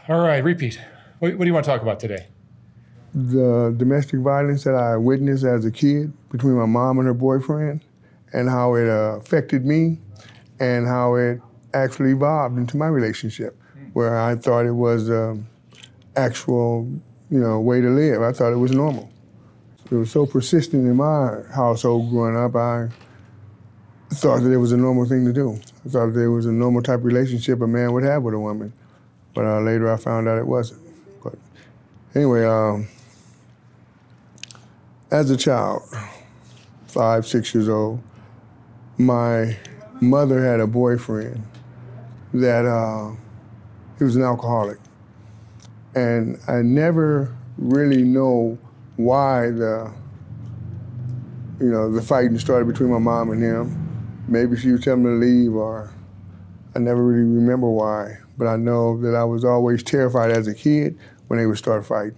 All right, repeat. What do you want to talk about today? The domestic violence that I witnessed as a kid between my mom and her boyfriend, and how it affected me, and how it actually evolved into my relationship, where I thought it was actual, way to live. I thought it was normal. It was so persistent in my household growing up, I thought that it was a normal thing to do. I thought that it was a normal type of relationship a man would have with a woman. But later I found out it wasn't. But anyway, as a child, 5, 6 years old, my mother had a boyfriend that he was an alcoholic. And I never really know why the fighting started between my mom and him. Maybe she was telling me to leave, or I never really remember why. But I know that I was always terrified as a kid when they would start fighting.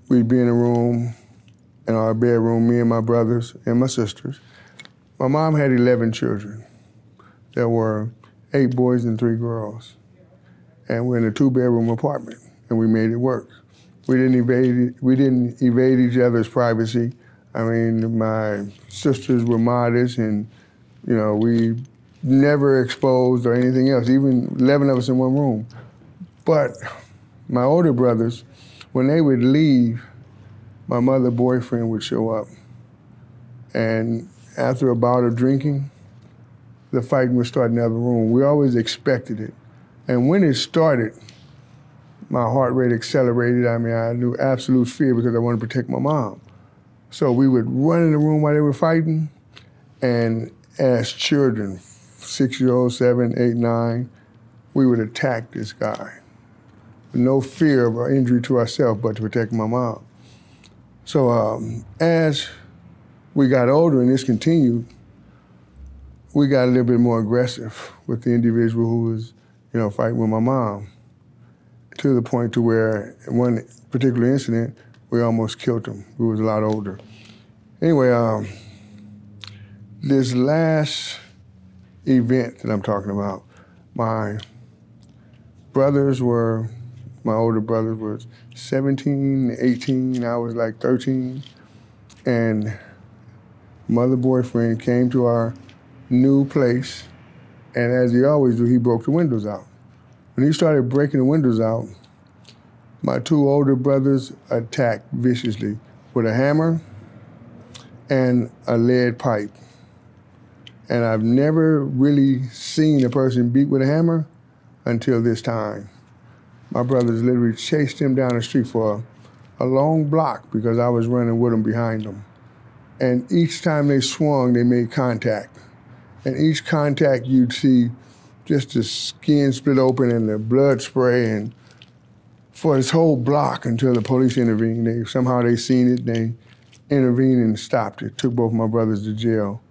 We'd be in a room, in our bedroom, me and my brothers and my sisters. My mom had 11 children. There were 8 boys and 3 girls. And we're in a 2-bedroom apartment, and we made it work. We didn't evade each other's privacy. I mean, my sisters were modest, and we never exposed or anything else, even 11 of us in one room. But my older brothers, when they would leave, my mother's boyfriend would show up. And after a bout of drinking, the fighting would start in the other room. We always expected it. And when it started, my heart rate accelerated. I mean, I knew absolute fear because I wanted to protect my mom. So we would run in the room while they were fighting, and as children, 6-year-olds, 7, 8, 9, we would attack this guy. No fear of an injury to ourselves, but to protect my mom. So as we got older and this continued, we got a little bit more aggressive with the individual who was, fighting with my mom, to the point to where in one particular incident, we almost killed him. We was a lot older. Anyway, this last event that I'm talking about, my older brothers was 17, 18, I was like 13, and mother boyfriend came to our new place, and as he always do, he broke the windows out. When he started breaking the windows out, my 2 older brothers attacked viciously with a hammer and a lead pipe. And I've never really seen a person beat with a hammer until this time. My brothers literally chased him down the street for a long block because I was running with them behind them. And each time they swung, they made contact. And each contact, you'd see just the skin split open and the blood spray, and for this whole block until the police intervened. Somehow they seen it, they intervened and stopped it, took both my brothers to jail.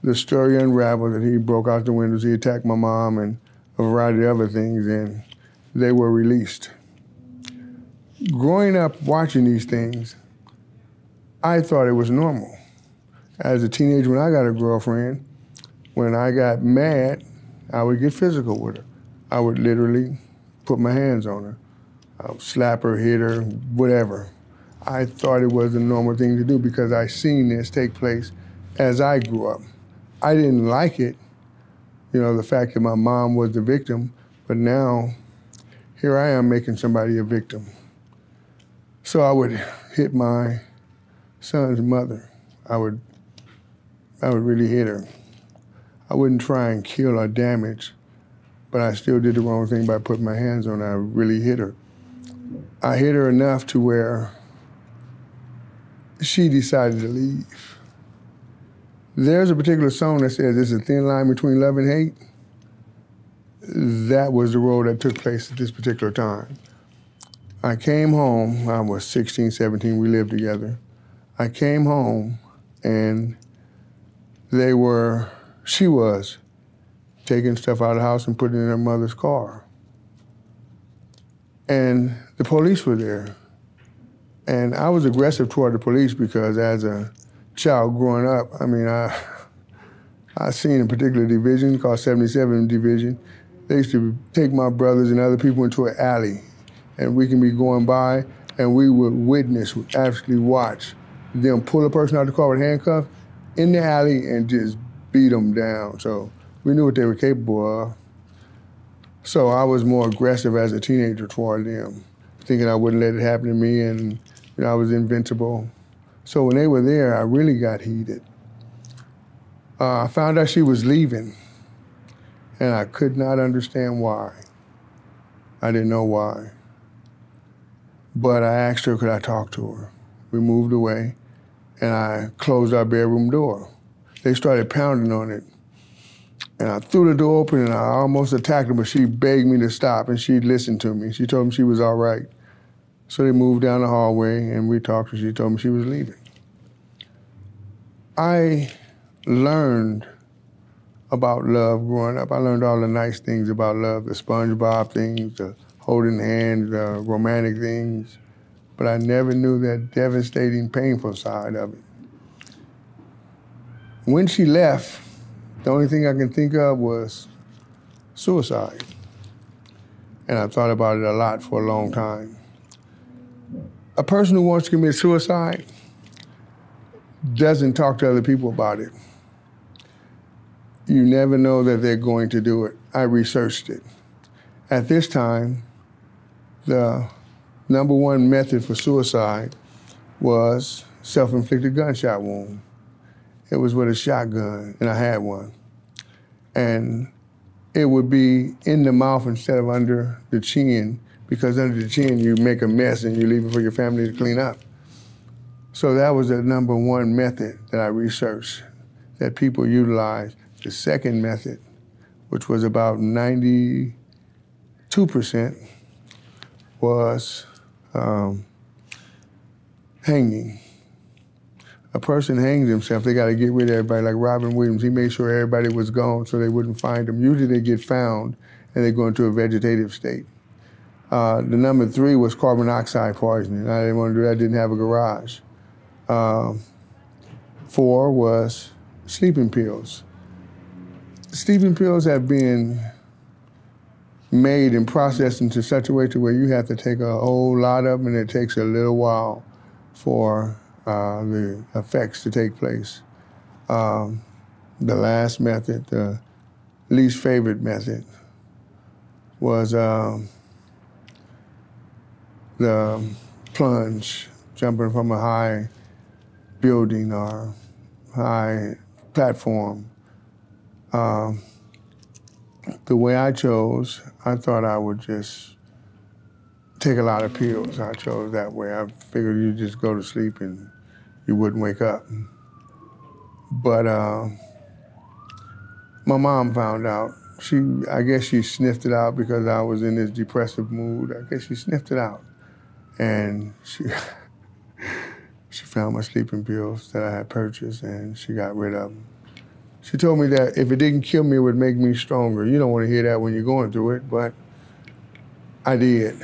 The story unraveled that he broke out the windows, he attacked my mom and a variety of other things, and they were released. Growing up watching these things, I thought it was normal. As a teenager, when I got a girlfriend, when I got mad, I would get physical with her. I would literally put my hands on her. I would slap her, hit her, whatever. I thought it was a normal thing to do because I seen this take place as I grew up. I didn't like it, the fact that my mom was the victim, but now here I am making somebody a victim. So I would hit my son's mother. I would really hit her. I wouldn't try and kill or damage, but I still did the wrong thing by putting my hands on her. I really hit her. I hit her enough to where she decided to leave. There's a particular song that says there's a thin line between love and hate. That was the road that took place at this particular time. I came home, I was 16, 17, we lived together. I came home and she was taking stuff out of the house and putting it in her mother's car. And the police were there. And I was aggressive toward the police because as a child growing up, I mean, I seen a particular division called 77 Division. They used to take my brothers and other people into an alley, and we can be going by, and we would witness, actually watch them pull a person out of the car with handcuffs in the alley and just beat them down. So we knew what they were capable of. So I was more aggressive as a teenager toward them, thinking I wouldn't let it happen to me, and I was invincible. So when they were there, I really got heated. I found out she was leaving, and I could not understand why. I didn't know why. But I asked her, could I talk to her? We moved away, and I closed our bedroom door. They started pounding on it, and I threw the door open, and I almost attacked her, but she begged me to stop, and she listened to me. She told me she was all right. So they moved down the hallway, and we talked, and she told me she was leaving. I learned about love growing up. I learned all the nice things about love, the SpongeBob things, the holding hands, the romantic things, but I never knew that devastating, painful side of it. When she left, the only thing I can think of was suicide. And I thought about it a lot for a long time. A person who wants to commit suicide doesn't talk to other people about it. You never know that they're going to do it. I researched it. At this time, the #1 method for suicide was self-inflicted gunshot wound. It was with a shotgun, and I had one. And it would be in the mouth instead of under the chin, because under the chin you make a mess and you leave it for your family to clean up. So that was the #1 method that I researched that people utilize. The second method, which was about 92%, was hanging. A person hangs himself, they got to get rid of everybody. Like Robin Williams, he made sure everybody was gone so they wouldn't find them. Usually they get found and they go into a vegetative state. The #3 was carbon monoxide poisoning. I didn't want to do that, I didn't have a garage. 4 was sleeping pills. Sleeping pills have been made and processed into such a way to where you have to take a whole lot of them, and it takes a little while for the effects to take place. The last method, the least favorite method, was the plunge, jumping from a high building or high platform. The way I chose, I thought I would just take a lot of pills. I chose that way. I figured you'd just go to sleep and you wouldn't wake up. But my mom found out. I guess she sniffed it out because I was in this depressive mood. I guess she sniffed it out. And she found my sleeping pills that I had purchased, and she got rid of them. She told me that if it didn't kill me, it would make me stronger. You don't want to hear that when you're going through it, but I did.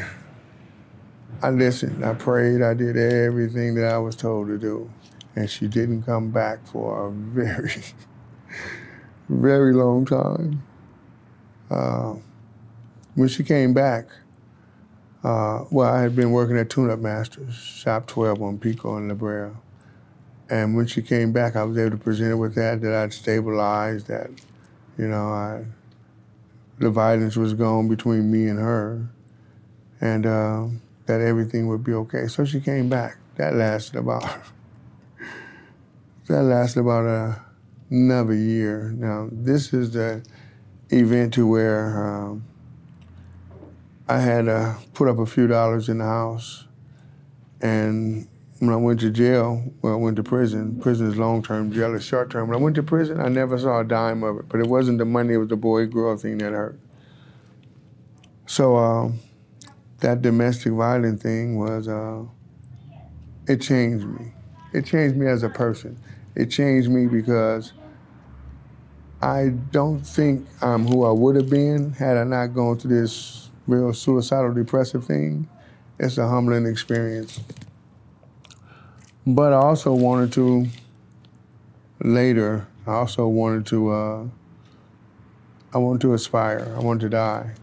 I listened, I prayed, I did everything that I was told to do. And she didn't come back for a very, very long time. When she came back, well, I had been working at Tune Up Masters, Shop 12 on Pico and La Brea. And when she came back, I was able to present her with that I'd stabilized, that, the violence was gone between me and her, and that everything would be okay. So she came back. That lasted about another year. Now, this is the event to where I had put up a few dollars in the house, and when I went to jail, well, I went to prison. Prison is long-term, jail is short-term. When I went to prison, I never saw a dime of it, but it wasn't the money, it was the boy-girl thing that hurt. So that domestic violence thing was, it changed me. It changed me as a person. It changed me because I don't think I'm who I would have been had I not gone through this real suicidal, depressive thing. It's a humbling experience. But I also wanted to, later, I want to aspire. I want to die.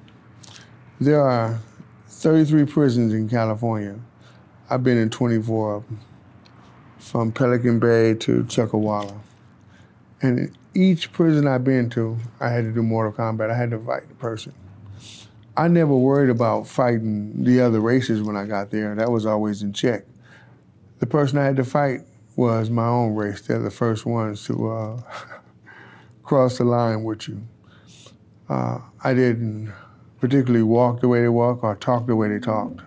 There are 33 prisons in California. I've been in 24 of them, from Pelican Bay to Chuckawalla. And in each prison I've been to, I had to do Mortal Kombat. I had to fight the person. I never worried about fighting the other races when I got there. That was always in check. The person I had to fight was my own race. They're the first ones to cross the line with you. I didn't particularly walk the way they walk or talk the way they talked.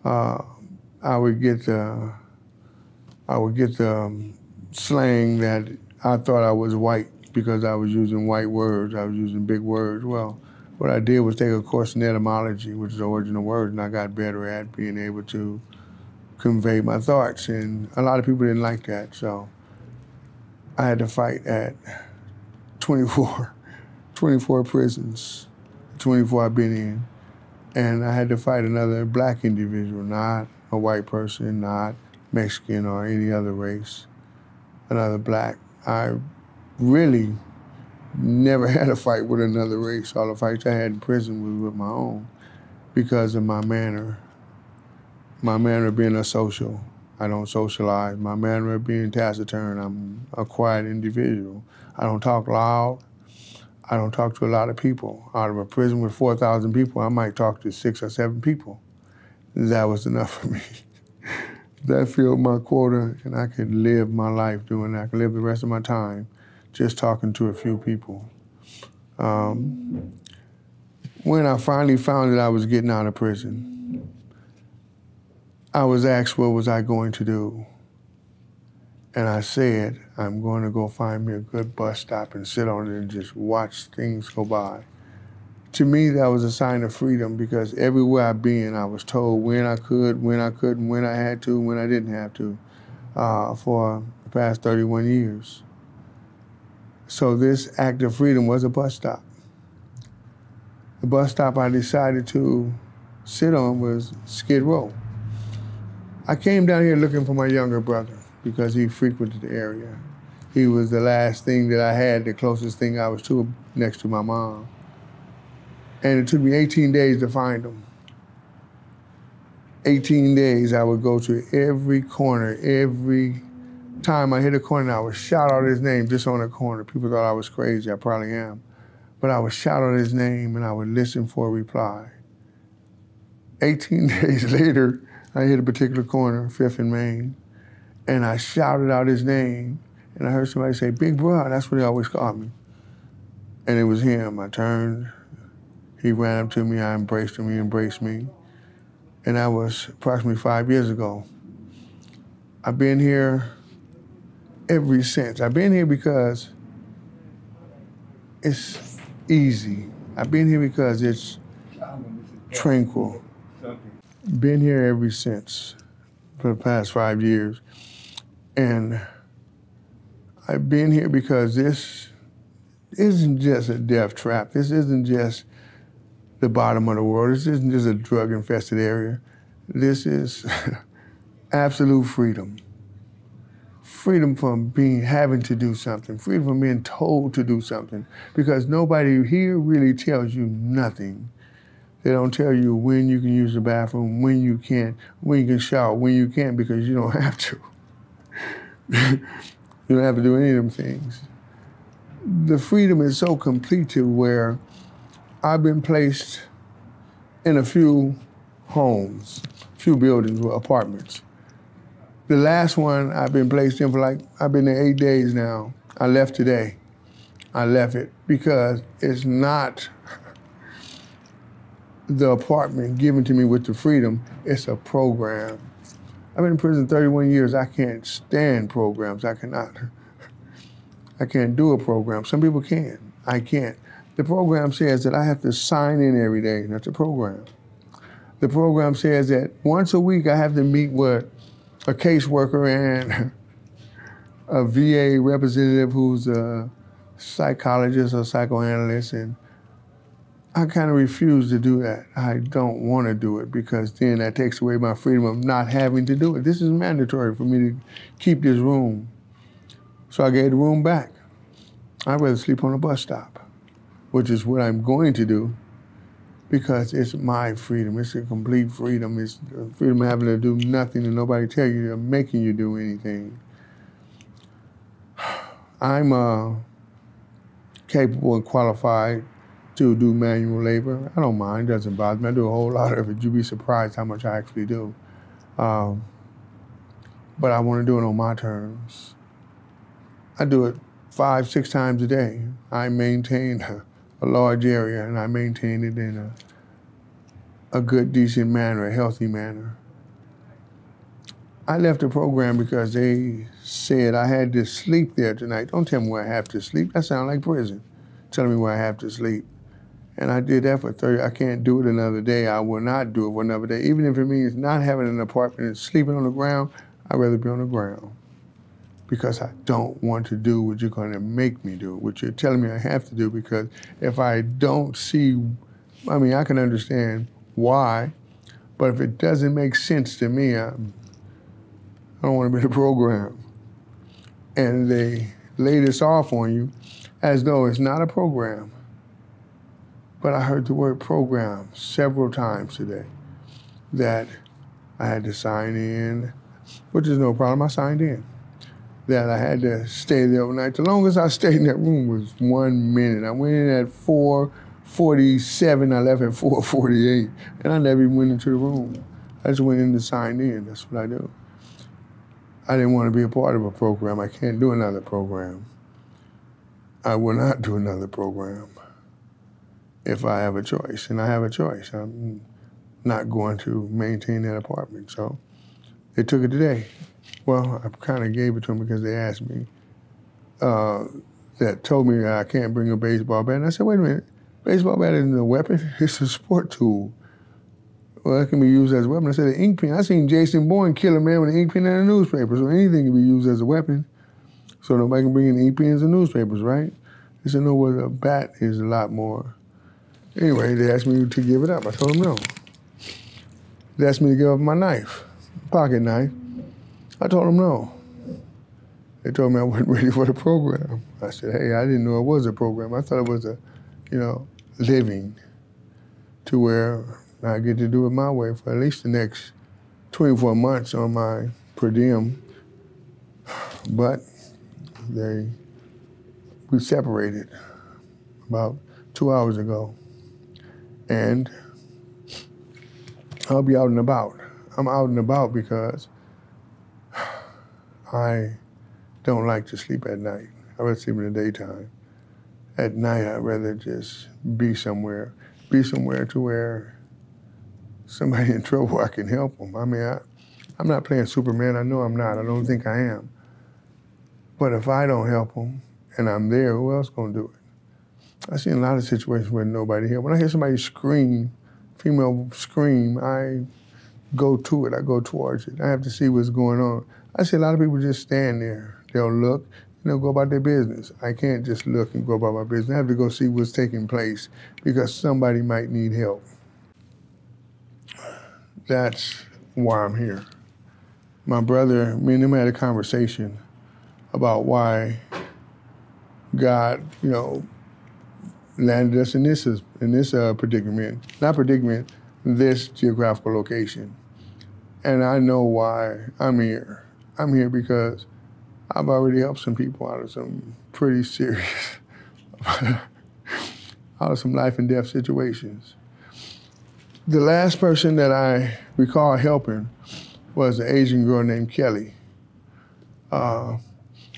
I would get the slang that I thought I was white because I was using white words. I was using big words. Well, what I did was take a course in etymology, which is the origin of words, and I got better at being able to convey my thoughts. And a lot of people didn't like that, so I had to fight at 24 prisons, 24 I've been in. And I had to fight another black individual, not a white person, not Mexican or any other race, another black. I really never had a fight with another race. All the fights I had in prison was with my own because of my manner. My manner of being a social. I don't socialize. My manner of being taciturn. I'm a quiet individual. I don't talk loud. I don't talk to a lot of people. Out of a prison with 4,000 people, I might talk to 6 or 7 people. That was enough for me. That filled my quota, and I could live my life doing that. I could live the rest of my time just talking to a few people. When I finally found that I was getting out of prison, I was asked what was I going to do. And I said, I'm going to go find me a good bus stop and sit on it and just watch things go by. To me, that was a sign of freedom because everywhere I've been, I was told when I could, when I couldn't, when I had to, when I didn't have to, for the past 31 years. So this act of freedom was a bus stop. The bus stop I decided to sit on was Skid Row. I came down here looking for my younger brother because he frequented the area. He was the last thing that I had, the closest thing I was to next to my mom. And it took me 18 days to find him. 18 days I would go to every corner, every time I hit a corner, I would shout out his name just on a corner. People thought I was crazy, I probably am. But I would shout out his name and I would listen for a reply. 18 days later, I hit a particular corner, 5th and Main, and I shouted out his name and I heard somebody say, "Big bro," that's what he always called me. And it was him. I turned, he ran up to me, I embraced him, he embraced me. And that was approximately 5 years ago. I've been here ever since. I've been here because it's easy. I've been here because it's tranquil. Been here ever since for the past 5 years. And I've been here because this isn't just a death trap. This isn't just the bottom of the world. This isn't just a drug-infested area. This is absolute freedom. Freedom from having to do something. Freedom from being told to do something. Because nobody here really tells you nothing. They don't tell you when you can use the bathroom, when you can't, when you can shower, when you can't, because you don't have to. You don't have to do any of them things. The freedom is so complete to where I've been placed in a few homes, few buildings, apartments. The last one I've been placed in for I've been there 8 days now. I left today. I left it because it's not the apartment given to me with the freedom, it's a program. I've been in prison 31 years. I can't stand programs. I cannot. I can't do a program. Some people can. I can't. The program says that I have to sign in every day. That's a program. The program says that once a week I have to meet with a caseworker and a VA representative who's a psychologist or psychoanalyst, and I kind of refuse to do that. I don't want to do it because then that takes away my freedom of not having to do it. This is mandatory for me to keep this room. So I gave the room back. I'd rather sleep on a bus stop. which is what I'm going to do, because it's my freedom. It's a complete freedom. It's the freedom of having to do nothing and nobody tell you or making you do anything. I'm capable and qualified to do manual labor. I don't mind, it doesn't bother me. I do a whole lot of it. You'd be surprised how much I actually do. But I want to do it on my terms. I do it 5, 6 times a day. I maintain a large area, and I maintain it in a good, decent manner, a healthy manner. I left the program because they said I had to sleep there tonight. Don't tell me where I have to sleep. That sounds like prison, telling me where I have to sleep. And I did that for 30. I can't do it another day. I will not do it for another day. Even if it means not having an apartment and sleeping on the ground, I'd rather be on the ground, because I don't want to do what you're going to make me do, what you're telling me I have to do, because if I don't see, I mean, I can understand why, but if it doesn't make sense to me, I don't want to be in the program. And they lay this off on you as though it's not a program. But I heard the word program several times today, that I had to sign in, which is no problem, I signed in. That I had to stay there overnight. The longest I stayed in that room was 1 minute. I went in at 4:47, I left at 4:48, and I never even went into the room. I just went in to sign in, that's what I do. I didn't want to be a part of a program. I can't do another program. I will not do another program if I have a choice, and I have a choice. I'm not going to maintain that apartment, so they took it today. Well, I kind of gave it to them because they asked me, that told me I can't bring a baseball bat. And I said, wait a minute, baseball bat isn't a weapon, it's a sport tool. Well, it can be used as a weapon. I said, the ink pen, I seen Jason Bourne kill a man with an ink pen in a newspaper, so anything can be used as a weapon. So nobody can bring in ink pens and newspapers, right? They said, no, well, a bat is a lot more. Anyway, they asked me to give it up. I told them no. They asked me to give up my knife, pocket knife. I told them no. They told me I wasn't ready for the program. I said, hey, I didn't know it was a program. I thought it was a, living to where I get to do it my way for at least the next 24 months on my per diem. But we separated about 2 hours ago. And I'll be out and about. I'm out and about because I don't like to sleep at night. I rather sleep in the daytime. At night, I'd rather just be somewhere to where somebody in trouble, I can help them. I mean, I'm not playing Superman. I know I'm not. I don't think I am. But if I don't help them and I'm there, who else gonna do it? I've seen a lot of situations where nobody here. When I hear somebody scream, female scream, I go to it. I go towards it. I have to see what's going on. I see a lot of people just stand there. They'll look, go about their business. I can't just look and go about my business. I have to go see what's taking place because somebody might need help. That's why I'm here. My brother, me and him had a conversation about why God, landed us in this predicament, this geographical location. And I know why I'm here. I'm here because I've already helped some people out of some pretty serious, out of some life and death situations. The last person that I recall helping was an Asian girl named Kelly. Her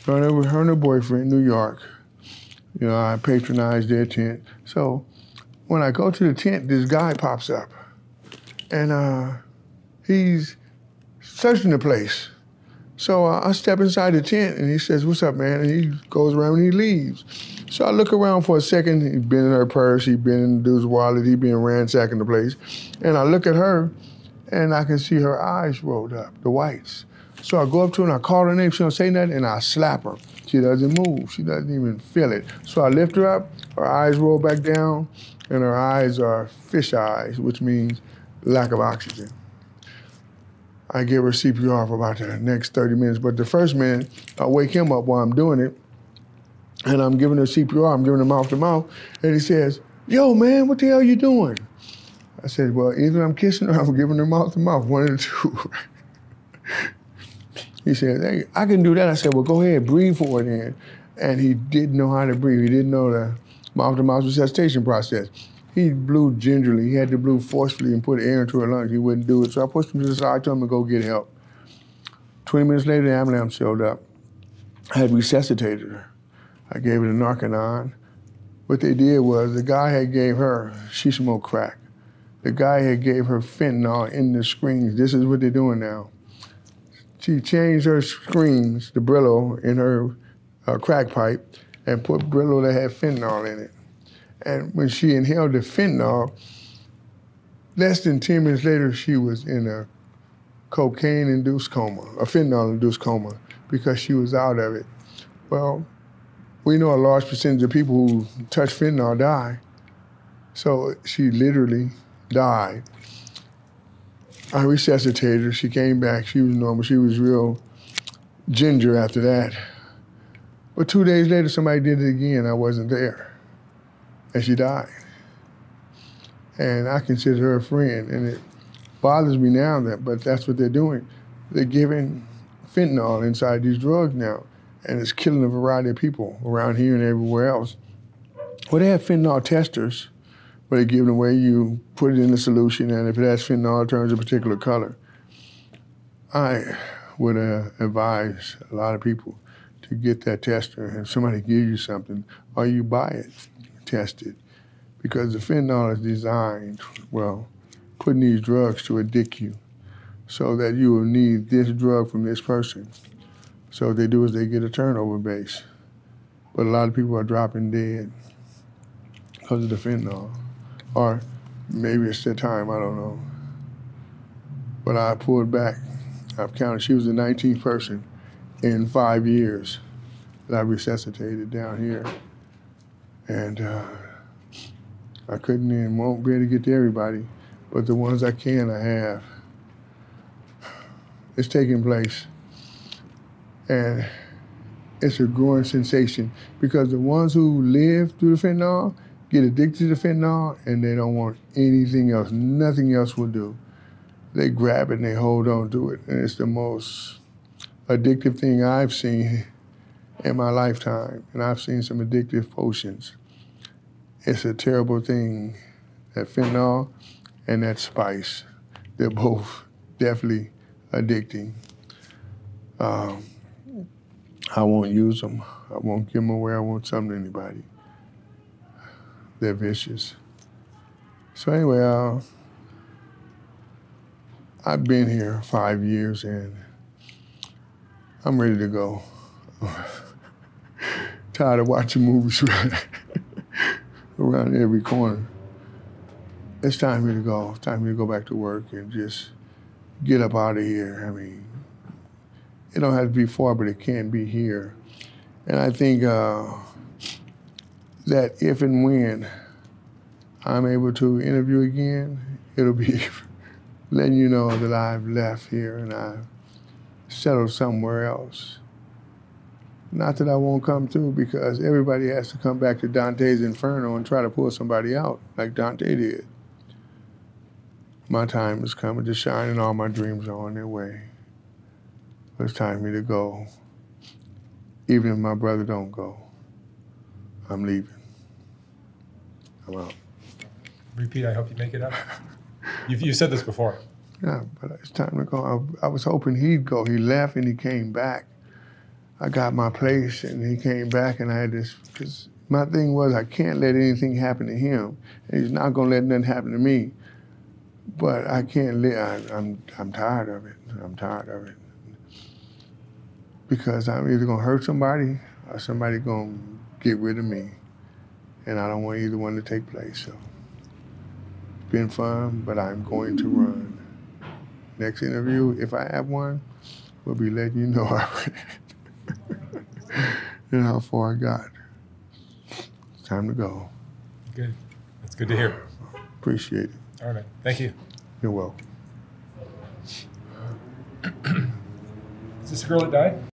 and her boyfriend in New York. I patronized their tent. So when I go to the tent, this guy pops up. And he's searching the place. So I step inside the tent and he says, what's up, man? And he goes around and he leaves. So I look around for a second. He's been in her purse, he's been in the dude's wallet, he's been ransacking the place. And I look at her and I can see her eyes rolled up, the whites. So I go up to her and I call her name, she don't say nothing, and I slap her. She doesn't move, she doesn't even feel it. So I lift her up, her eyes roll back down, and her eyes are fish eyes, which means lack of oxygen. I give her CPR for about the next 30 minutes, but the first minute, I wake him up while I'm doing it, And I'm giving her CPR, I'm giving her mouth to mouth, and he says, "Yo, man, what the hell you doing?" I said, "Well, either I'm kissing her or I'm giving her mouth to mouth, one of the two." He said, "Hey, I can do that." I said, "Well, go ahead, breathe for it then." And he didn't know how to breathe. He didn't know the mouth-to-mouth resuscitation process. He blew gingerly. He had to blow forcefully and put air into her lungs. He wouldn't do it. So I pushed him to the side, I told him to go get help. 20 minutes later, the ambulance showed up. I had resuscitated her. I gave her the Narcanon. What they did was the guy had gave her, she smoked crack. The guy had gave her fentanyl in the screens. This is what they're doing now. She changed her screens, the Brillo, in her crack pipe and put Brillo that had fentanyl in it. And when she inhaled the fentanyl, less than 10 minutes later, she was in a cocaine-induced coma, a fentanyl-induced coma, because she was out of it. Well, we know a large percentage of people who touch fentanyl die. So she literally died. I resuscitated her. She came back. She was normal. She was real ginger after that. But 2 days later, somebody did it again. I wasn't there. And she died. And I consider her a friend. And it bothers me now, but that's what they're doing. They're giving fentanyl inside these drugs now. And it's killing a variety of people around here and everywhere else. Well, they have fentanyl testers where they give it away. You put it in the solution, and if it has fentanyl, it turns a particular color. I would advise a lot of people to get that tester. If somebody gives you something, or you buy it, test it. Because the fentanyl is designed, well, putting these drugs to addict you so that you will need this drug from this person. So what they do is they get a turnover base. But a lot of people are dropping dead because of the fentanyl. Or maybe it's their time, I don't know. But I pulled back. I've counted, she was the 19th person in 5 years that I resuscitated down here. And I couldn't and won't be able to get to everybody, but the ones I can, I have. It's taking place. And it's a growing sensation because the ones who live through the fentanyl get addicted to the fentanyl and they don't want anything else. Nothing else will do. They grab it and they hold on to it. And it's the most addictive thing I've seen in my lifetime. And I've seen some addictive potions. It's a terrible thing, that fentanyl and that spice. They're both definitely addicting. I won't use them. I won't give them away. I won't sell them to anybody. They're vicious. So anyway, I've been here 5 years and I'm ready to go. Tired of watching movies around every corner. It's time for me to go. It's time for me to go back to work and just get up out of here. I mean, it don't have to be far, but it can be here. And I think that if and when I'm able to interview again, it'll be letting you know that I've left here and I've settled somewhere else. Not that I won't come through, because everybody has to come back to Dante's Inferno and try to pull somebody out like Dante did. My time is coming to shine and all my dreams are on their way. But it's time for me to go. Even if my brother don't go, I'm leaving. I'm out. Repeat, I hope you make it up. You said this before. Yeah, but it's time to go. I was hoping he'd go. He left and he came back. I got my place and he came back and I had this, because my thing was I can't let anything happen to him. And he's not gonna let nothing happen to me. But I can't live, I'm tired of it. I'm tired of it. Because I'm either gonna hurt somebody or somebody gonna get rid of me. And I don't want either one to take place, so. It's been fun, but I'm going to run. Next interview, if I have one, will be letting you know I ran. And how far I got. It's time to go. Good. That's good to hear. Appreciate it. All right. Thank you. You're welcome. Is this the girl that died?